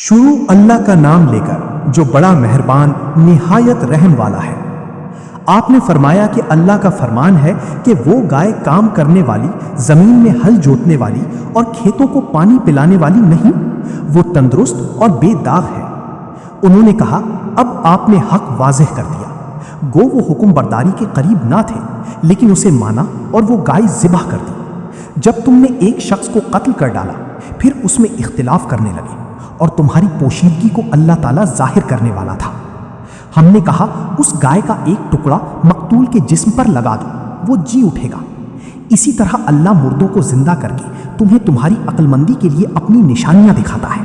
شروع اللہ کا نام لے کر جو بڑا مہربان نہایت رحم والا ہے۔ آپ نے فرمایا کہ اللہ کا فرمان ہے کہ وہ گائے کام کرنے والی، زمین میں ہل جوتنے والی اور کھیتوں کو پانی پلانے والی نہیں، وہ تندرست اور بے داغ ہے۔ انہوں نے کہا اب آپ نے حق واضح کر دیا۔ گو وہ حکم برداری کے قریب نہ تھے، لیکن اسے مانا اور وہ گائے ذبح کر دی۔ جب تم نے ایک شخص کو قتل کر ڈالا، پھر اس میں اختلاف کرنے لگے اور تمہاری پوشیدگی کو اللہ تعالیٰ ظاہر کرنے والا تھا۔ ہم نے کہا اس گائے کا ایک ٹکڑا مقتول کے جسم پر لگا دو، وہ جی اٹھے گا۔ اسی طرح اللہ مردوں کو زندہ کر کے تمہیں تمہاری عقل مندی کے لیے اپنی نشانیاں دکھاتا ہے۔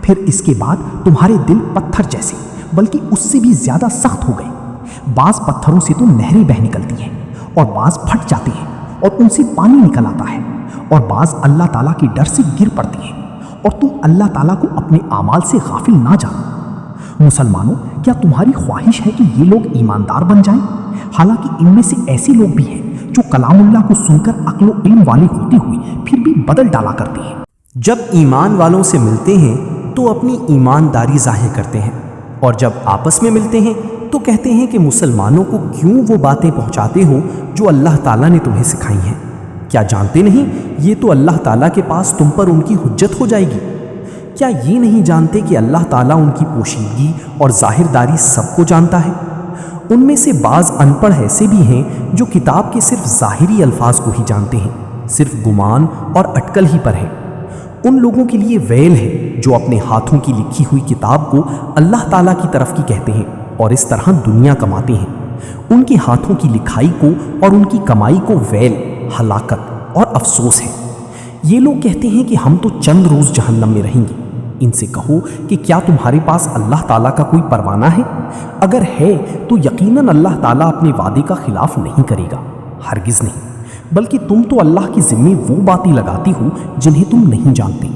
پھر اس کے بعد تمہارے دل پتھر جیسے بلکہ اس سے بھی زیادہ سخت ہو گئے۔ بعض پتھروں سے تو نہریں بہہ نکلتی ہیں اور بعض پھٹ جاتے ہیں اور ان سے پانی نکل آتا ہے، اور بعض اللہ تعالیٰ کے ڈر سے گر پڑتی ہیں، اور تم اللہ تعالیٰ کو اپنے اعمال سے غافل نہ جانو۔ مسلمانوں، کیا تمہاری خواہش ہے کہ یہ لوگ ایماندار بن جائیں؟ حالانکہ ان میں سے ایسے لوگ بھی ہیں جو کلام اللہ کو سن کر عقل و علم والے ہوتے ہوئے پھر بھی بدل ڈالا کرتے ہیں۔ جب ایمان والوں سے ملتے ہیں تو اپنی ایمانداری ظاہر کرتے ہیں، اور جب آپس میں ملتے ہیں تو کہتے ہیں کہ مسلمانوں کو کیوں وہ باتیں پہنچاتے ہو جو اللہ تعالیٰ نے تمہیں سکھائی ہیں۔ کیا جانتے نہیں یہ تو اللہ تعالیٰ کے پاس تم پر ان کی حجت ہو جائے گی؟ کیا یہ نہیں جانتے کہ اللہ تعالیٰ ان کی پوشیدگی اور ظاہرداری سب کو جانتا ہے؟ ان میں سے بعض ان پڑھ ایسے بھی ہیں جو کتاب کے صرف ظاہری الفاظ کو ہی جانتے ہیں، صرف گمان اور اٹکل ہی پر ہیں۔ ان لوگوں کے لیے ویل ہے جو اپنے ہاتھوں کی لکھی ہوئی کتاب کو اللہ تعالیٰ کی طرف کی کہتے ہیں اور اس طرح دنیا کماتے ہیں۔ ان کے ہاتھوں کی لکھائی کو اور ان کی کمائی کو ویل، ہلاکت اور افسوس ہے۔ یہ لوگ کہتے ہیں کہ ہم تو چند روز جہنم میں رہیں گے۔ ان سے کہو کہ کیا تمہارے پاس اللہ تعالیٰ کا کوئی پروانہ ہے؟ اگر ہے تو یقیناً اللہ تعالیٰ اپنے وعدے کا خلاف نہیں کرے گا، ہرگز نہیں، بلکہ تم تو اللہ کے ذمے وہ باتیں لگاتی ہو جنہیں تم نہیں جانتے۔